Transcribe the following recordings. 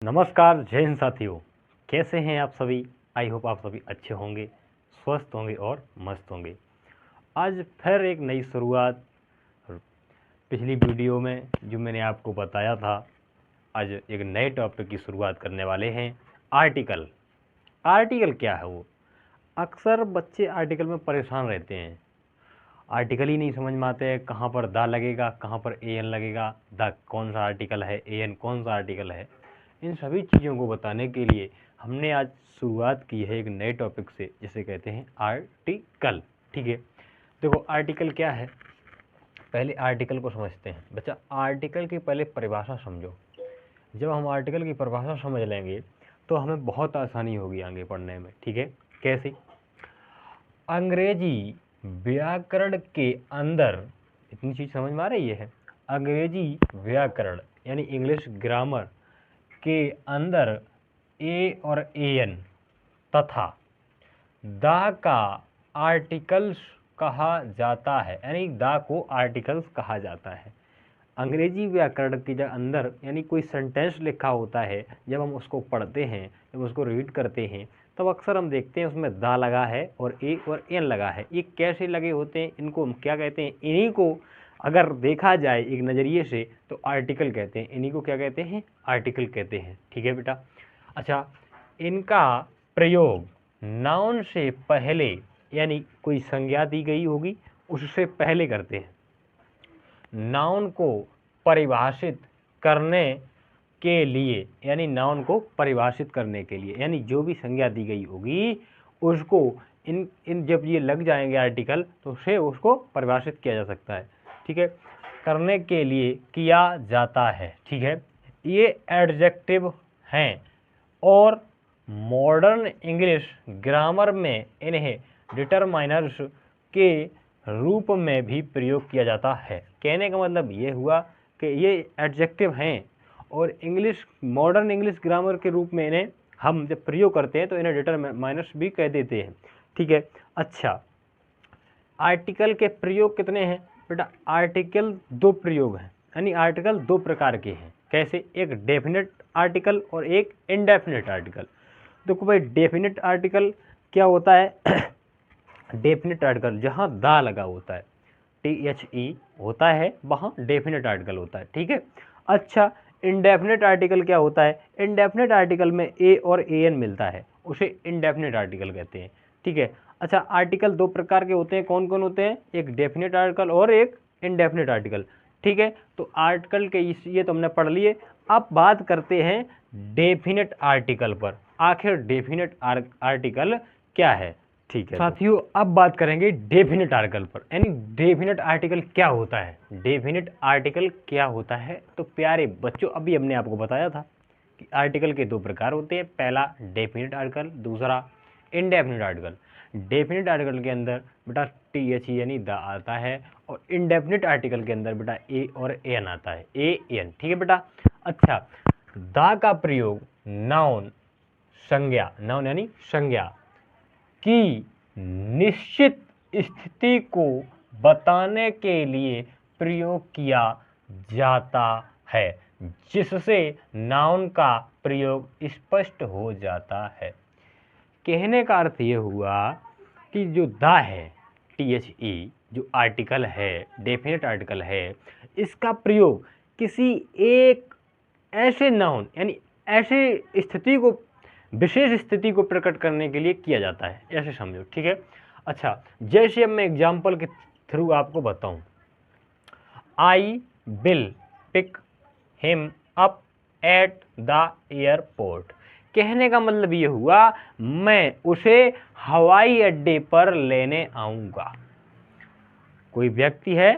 नमस्कार, जय हिंद साथियों। कैसे हैं आप सभी? आई होप आप सभी अच्छे होंगे, स्वस्थ होंगे और मस्त होंगे। आज फिर एक नई शुरुआत। पिछली वीडियो में जो मैंने आपको बताया था, आज एक नए टॉपिक की शुरुआत करने वाले हैं। आर्टिकल। आर्टिकल क्या है? वो अक्सर बच्चे आर्टिकल में परेशान रहते हैं। आर्टिकल ही नहीं समझ में आते हैं, कहाँ पर दा लगेगा, कहाँ पर ए एन लगेगा, दा कौन सा आर्टिकल है, ए एन कौन सा आर्टिकल है। इन सभी चीज़ों को बताने के लिए हमने आज शुरुआत की है एक नए टॉपिक से, जिसे कहते हैं आर्टिकल। ठीक है, देखो आर्टिकल क्या है, पहले आर्टिकल को समझते हैं। बच्चा, आर्टिकल की पहले परिभाषा समझो। जब हम आर्टिकल की परिभाषा समझ लेंगे तो हमें बहुत आसानी होगी आगे पढ़ने में। ठीक है, कैसे? अंग्रेजी व्याकरण के अंदर इतनी चीज़ समझ में आ रही है। अंग्रेजी व्याकरण यानी इंग्लिश ग्रामर के अंदर ए और ए एन तथा दा का आर्टिकल्स कहा जाता है, यानी दा को आर्टिकल्स कहा जाता है। अंग्रेजी व्याकरण के जब अंदर यानी कोई सेंटेंस लिखा होता है, जब हम उसको पढ़ते हैं, जब उसको रीड करते हैं, तब अक्सर हम देखते हैं उसमें दा लगा है और ए और एन लगा है। ये कैसे लगे होते हैं? इनको हम क्या कहते हैं? इन्हीं को अगर देखा जाए एक नज़रिए से तो आर्टिकल कहते हैं। इन्हीं को क्या कहते हैं? आर्टिकल कहते हैं। ठीक है बेटा। अच्छा, इनका प्रयोग नाउन से पहले, यानी कोई संज्ञा दी गई होगी उससे पहले करते हैं। नाउन को परिभाषित करने के लिए, यानी नाउन को परिभाषित करने के लिए, यानी जो भी संज्ञा दी गई होगी उसको इन जब ये लग जाएंगे आर्टिकल तो उसे उसको परिभाषित किया जा सकता है। ठीक है, करने के लिए किया जाता है। ठीक है, ये एडजेक्टिव हैं और मॉडर्न इंग्लिश ग्रामर में इन्हें डिटरमाइनर्स के रूप में भी प्रयोग किया जाता है। कहने का मतलब ये हुआ कि ये एडजेक्टिव हैं और मॉडर्न इंग्लिश ग्रामर के रूप में इन्हें हम जब प्रयोग करते हैं तो इन्हें डिटरमाइनर्स भी कह देते हैं। ठीक है। अच्छा, आर्टिकल के प्रयोग कितने हैं बेटा? आर्टिकल दो प्रयोग हैं, यानी आर्टिकल दो प्रकार के हैं। कैसे? एक डेफिनेट आर्टिकल और एक इनडेफिनेट आर्टिकल। देखो भाई, डेफिनेट आर्टिकल क्या होता है? डेफिनेट आर्टिकल जहाँ दा लगा होता है, THE होता है, वहाँ डेफिनेट आर्टिकल होता है। ठीक है। अच्छा, इनडेफिनेट आर्टिकल क्या होता है? इनडेफिनेट आर्टिकल में ए और ए एन मिलता है, उसे इनडेफिनेट आर्टिकल कहते हैं। ठीक है। अच्छा, आर्टिकल दो प्रकार के होते हैं। कौन कौन होते हैं? एक डेफिनेट आर्टिकल और एक इनडेफिनेट आर्टिकल। ठीक है, तो आर्टिकल के ये तो हमने पढ़ लिए। अब बात करते हैं डेफिनेट आर्टिकल पर। आखिर डेफिनेट आर्टिकल क्या है? ठीक है साथियों, अब बात करेंगे डेफिनेट आर्टिकल पर, यानी डेफिनेट आर्टिकल क्या होता है। डेफिनेट आर्टिकल क्या होता है? तो प्यारे बच्चों, अभी हमने आपको बताया था कि आर्टिकल के दो प्रकार होते हैं। पहला डेफिनेट आर्टिकल, दूसरा इनडेफिनेट आर्टिकल। डेफिनेट आर्टिकल के अंदर बेटा THE यानी द आता है और इनडेफिनेट आर्टिकल के अंदर बेटा ए और एन आता है, ए एन। ठीक है बेटा। अच्छा, द का प्रयोग नाउन, संज्ञा, नाउन यानी संज्ञा की निश्चित स्थिति को बताने के लिए प्रयोग किया जाता है, जिससे नाउन का प्रयोग स्पष्ट हो जाता है। कहने का अर्थ ये हुआ कि जो दा है, THE जो आर्टिकल है, डेफिनेट आर्टिकल है, इसका प्रयोग किसी एक ऐसे नाउन यानी ऐसे स्थिति को, विशेष स्थिति को प्रकट करने के लिए किया जाता है, ऐसे समझो। ठीक है। अच्छा, जैसे अब मैं एग्जाम्पल के थ्रू आपको बताऊं, I will pick him up at the airport. कहने का मतलब ये हुआ मैं उसे हवाई अड्डे पर लेने आऊंगा। कोई व्यक्ति है,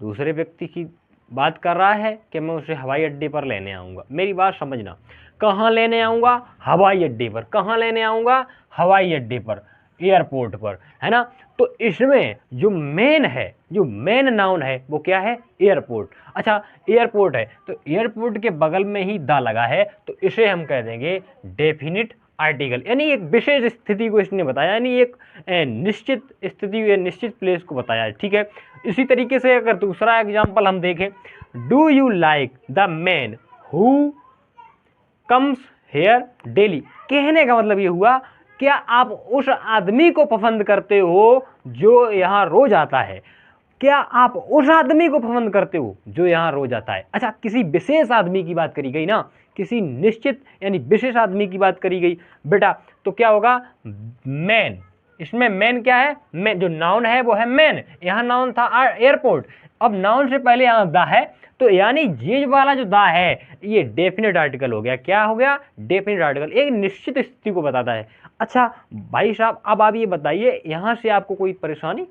दूसरे व्यक्ति की बात कर रहा है कि मैं उसे हवाई अड्डे पर लेने आऊंगा। मेरी बात समझना, कहाँ लेने आऊंगा? हवाई अड्डे पर। कहाँ लेने आऊंगा? हवाई अड्डे पर, एयरपोर्ट पर, है ना। तो इसमें जो मेन है, जो मेन नाउन है वो क्या है? एयरपोर्ट। अच्छा, एयरपोर्ट है तो एयरपोर्ट के बगल में ही दा लगा है, तो इसे हम कह देंगे डेफिनिट आर्टिकल, यानी एक विशेष स्थिति को इसने बताया, यानी एक निश्चित स्थिति या निश्चित प्लेस को बताया है। ठीक है। इसी तरीके से अगर दूसरा एग्जाम्पल हम देखें, do you like the man who comes here daily. कहने का मतलब ये हुआ, क्या आप उस आदमी को पसंद करते हो जो यहाँ रोज आता है? क्या आप उस आदमी को पसंद करते हो जो यहाँ रोज आता है? अच्छा, किसी विशेष आदमी की बात करी गई ना, किसी निश्चित यानी विशेष आदमी की बात करी गई बेटा, तो क्या होगा? मैन। इसमें मैन क्या है? मैन जो नाउन है वो है मैन। यहाँ नाउन था एयरपोर्ट, अब नाउन से पहले यहाँ द है, तो यानी ये वाला जो द है ये डेफिनेट आर्टिकल हो गया। क्या हो गया? डेफिनेट आर्टिकल, एक निश्चित स्थिति को बताता है। अच्छा भाई साहब, अब आप ये बताइए, यहाँ से आपको कोई परेशानी,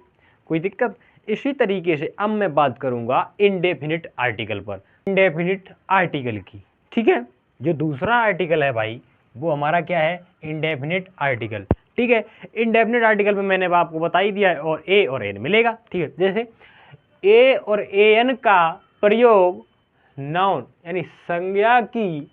कोई दिक्कत? इसी तरीके से अब मैं बात करूंगा इंडेफिनिट आर्टिकल पर, इंडेफिनिट आर्टिकल की। ठीक है, जो दूसरा आर्टिकल है भाई वो हमारा क्या है? Indefinite article. ठीक है, इंडेफिनिट आर्टिकल में मैंने आपको बता ही दिया है, और ए और एन मिलेगा। ठीक है, जैसे ए और ए एन का प्रयोग नाउन यानी संज्ञा की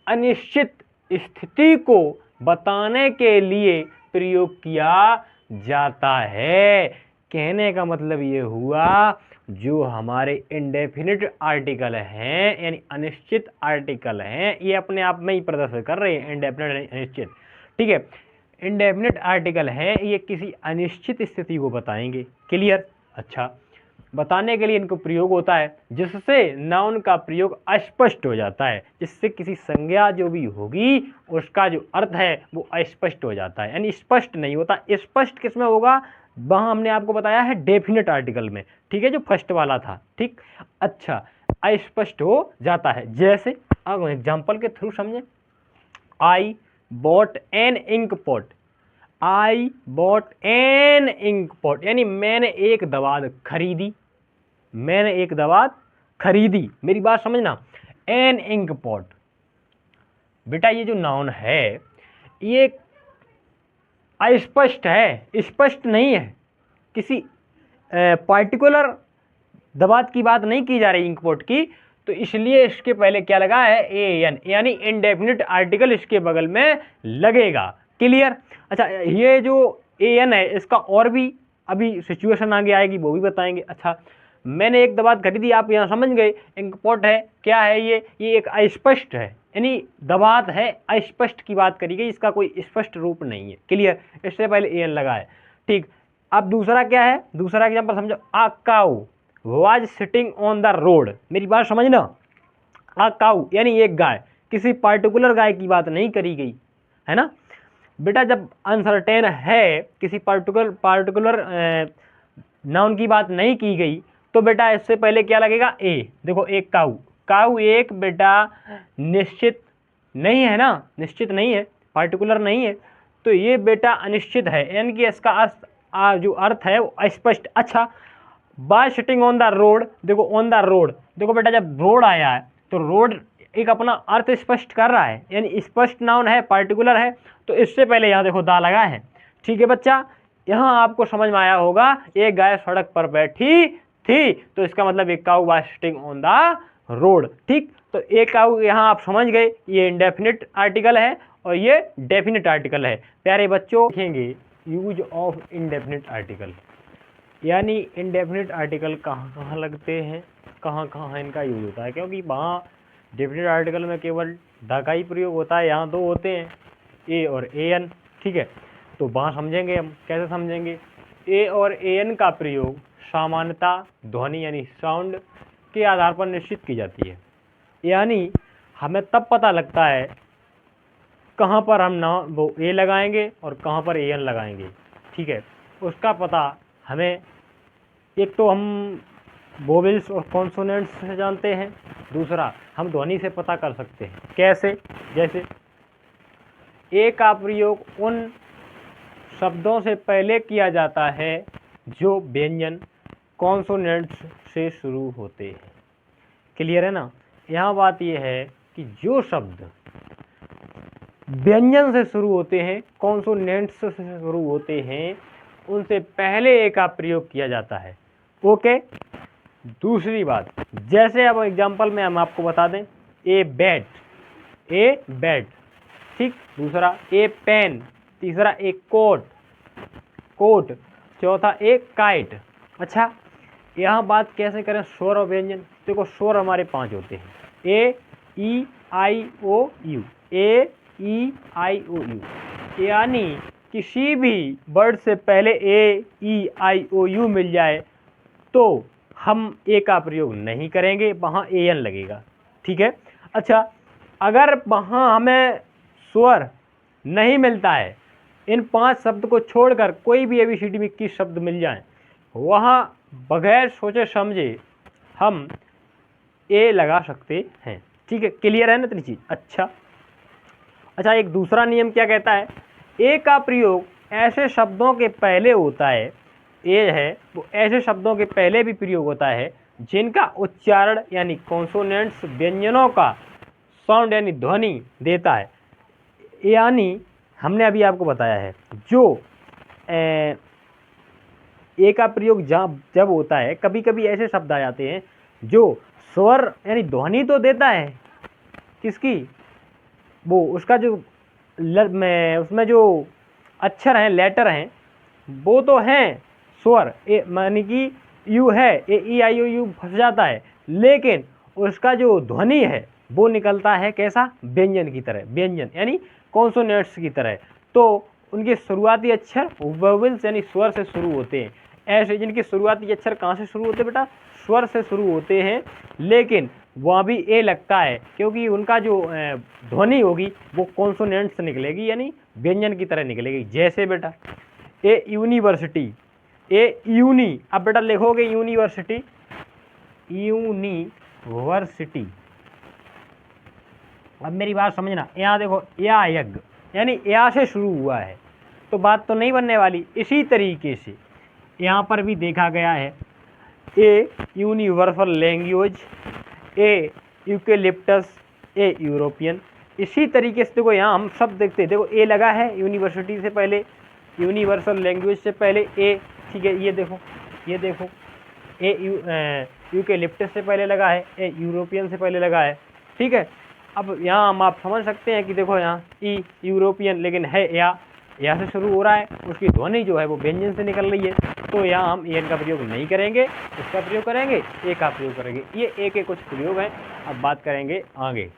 अनिश्चित स्थिति को बताने के लिए प्रयोग किया जाता है। कहने का मतलब ये हुआ, जो हमारे इंडेफिनिट आर्टिकल हैं यानी अनिश्चित आर्टिकल हैं, ये अपने आप में ही प्रदर्शित कर रहे हैं इंडेफिनिट अनिश्चित। ठीक है, इंडेफिनिट आर्टिकल हैं, ये किसी अनिश्चित स्थिति को बताएंगे। क्लियर? अच्छा, बताने के लिए इनको प्रयोग होता है जिससे नाउन का प्रयोग अस्पष्ट हो जाता है, जिससे किसी संज्ञा जो भी होगी उसका जो अर्थ है वो अस्पष्ट हो जाता है, यानी स्पष्ट नहीं होता। स्पष्ट किसमें होगा? वहाँ हमने आपको बताया है डेफिनेट आर्टिकल में। ठीक है, जो फर्स्ट वाला था। ठीक, अच्छा, अस्पष्ट हो जाता है। जैसे अब एग्जाम्पल के थ्रू समझें, I bought an ink pot. I bought an ink pot यानी मैंने एक दवात खरीदी, मैंने एक दवात खरीदी। मेरी बात समझना, एन इंक पॉट बेटा ये जो नाउन है ये अस्पष्ट है, स्पष्ट नहीं है, किसी पार्टिकुलर दवात की बात नहीं की जा रही इंक पॉट की, तो इसलिए इसके पहले क्या लगा है? ए एन, यानी इंडेफिनिट आर्टिकल इसके बगल में लगेगा। क्लियर? अच्छा, ये जो ए एन है इसका और भी अभी सिचुएशन आगे आएगी, वो भी बताएंगे। अच्छा, मैंने एक दवात खरीदी, आप यहाँ समझ गए, इंक पॉट है, क्या है ये एक अस्पष्ट है, यानी दवात है, अस्पष्ट की बात करी गई, इसका कोई स्पष्ट रूप नहीं है। क्लियर? इससे पहले ए एन लगा है। ठीक, अब दूसरा क्या है? दूसरा एग्जाम्पल समझो, a cow was sitting on the road. मेरी बात समझना, आ काऊ यानी एक गाय, किसी पार्टिकुलर गाय की बात नहीं करी गई है ना बेटा। जब अनसर्टेन है, किसी पार्टिकुलर नाउन की बात नहीं की गई, तो बेटा इससे पहले क्या लगेगा? ए। देखो, एक काऊ, काऊ एक बेटा निश्चित नहीं है ना, निश्चित नहीं है, पार्टिकुलर नहीं है, तो ये बेटा अनिश्चित है, यानी कि इसका अर्थ जो अर्थ है वो अस्पष्ट। अच्छा, bye sitting on the road, देखो ऑन द रोड, देखो बेटा जब रोड आया है तो रोड एक अपना अर्थ स्पष्ट कर रहा है, यानी स्पष्ट नाउन है, पार्टिकुलर है, तो इससे पहले यहाँ देखो दा लगा है। ठीक है बच्चा, यहाँ आपको समझ में आया होगा, एक गाय सड़क पर बैठी थी, तो इसका मतलब एक cow by sitting on the road. ठीक, तो एक काऊ यहाँ आप समझ गए, ये इंडेफिनिट आर्टिकल है और ये डेफिनिट आर्टिकल है। प्यारे बच्चों, देखेंगे यूज ऑफ इंडेफिनिट आर्टिकल, यानी इंडेफिनिट आर्टिकल कहाँ कहाँ लगते हैं, कहाँ कहाँ इनका यूज होता है, क्योंकि वहाँ डेफिनिट आर्टिकल में केवल द का ही प्रयोग होता है, यहाँ दो होते हैं, ए और ए एन। ठीक है, तो वहाँ समझेंगे हम, कैसे समझेंगे? ए और ए एन का प्रयोग सामान्यता ध्वनि यानी साउंड के आधार पर निश्चित की जाती है, यानी हमें तब पता लगता है कहाँ पर हम ना वो ए लगाएंगे और कहाँ पर ए एन लगाएंगे। ठीक है, उसका पता हमें, एक तो हम वोवेल्स और कॉन्सोनेंट्स से जानते हैं, दूसरा हम ध्वनि से पता कर सकते हैं। कैसे? जैसे ए का प्रयोग उन शब्दों से पहले किया जाता है जो व्यंजन कॉन्सोनेंट्स से शुरू होते हैं। क्लियर है ना? यहाँ बात यह है कि जो शब्द व्यंजन से शुरू होते हैं, कॉन्सोनेंट्स से शुरू होते हैं, उनसे पहले ए का प्रयोग किया जाता है। ओके, दूसरी बात, जैसे अब एग्जांपल में हम आपको बता दें, ए बैट, ए बैट। ठीक, दूसरा ए पेन, तीसरा ए कोट, कोट, चौथा ए काइट। अच्छा, यहाँ बात कैसे करें स्वर और व्यंजन? देखो स्वर हमारे 5 होते हैं, ए ई आई ओ you, A E I O you, यानी किसी भी वर्ड से पहले ए ई आई ओ यू मिल जाए तो हम ए का प्रयोग नहीं करेंगे, वहाँ ए एन लगेगा। ठीक है। अच्छा, अगर वहाँ हमें स्वर नहीं मिलता है, इन 5 शब्द को छोड़कर कोई भी ABCD में 21 शब्द मिल जाए, वहाँ बगैर सोचे समझे हम ए लगा सकते हैं। ठीक है, क्लियर है ना इतनी चीज़। अच्छा, एक दूसरा नियम क्या कहता है, ए का प्रयोग ऐसे शब्दों के पहले होता है, ए है वो ऐसे शब्दों के पहले भी प्रयोग होता है जिनका उच्चारण यानी कॉन्सोनेंट्स व्यंजनों का साउंड यानी ध्वनि देता है। यानी हमने अभी आपको बताया है, जो ए का प्रयोग जब होता है, कभी कभी ऐसे शब्द आ जाते हैं जो स्वर यानी ध्वनि तो देता है किसकी, वो उसका जो उसमें जो अक्षर हैं, लेटर हैं, वो तो हैं स्वर, यानी कि यू है, ए ई आई ओ यू फंस जाता है, लेकिन उसका जो ध्वनि है वो निकलता है कैसा, व्यंजन की तरह, व्यंजन यानी कॉन्सोनेंट्स की तरह। तो उनके शुरुआती अक्षर वोवेल्स यानी स्वर से शुरू होते हैं। ऐसे जिनके शुरुआती अक्षर कहाँ से शुरू होते हैं बेटा, स्वर से शुरू होते हैं, लेकिन वहाँ भी ए लगता है क्योंकि उनका जो ध्वनि होगी वो कॉन्सोनेंट से निकलेगी यानी व्यंजन की तरह निकलेगी। जैसे बेटा ए यूनिवर्सिटी, ए यूनी, अब बेटा लिखोगे यूनिवर्सिटी, यूनिवर्सिटी। अब मेरी बात समझना, यहाँ देखो या यज्ञ यानी या से शुरू हुआ है तो बात तो नहीं बनने वाली। इसी तरीके से यहाँ पर भी देखा गया है, a universal language, A eucalyptus, A European. इसी तरीके से देखो यहाँ हम सब देखते हैं, देखो ए लगा है यूनिवर्सिटी से पहले, यूनिवर्सल लैंग्वेज से पहले ए। ठीक है, ये देखो ए यूकेलिप्टस से पहले लगा है, ए यूरोपियन से पहले लगा है। ठीक है, अब यहाँ हम आप समझ सकते हैं कि देखो यहाँ ई यूरोपियन लेकिन है या से शुरू हो रहा है, उसकी ध्वनि जो है वो व्यंजन से निकल रही है, तो यहाँ हम एन का प्रयोग नहीं करेंगे, इसका प्रयोग करेंगे, ए का प्रयोग करेंगे। ये ए के कुछ प्रयोग हैं, अब बात करेंगे आगे।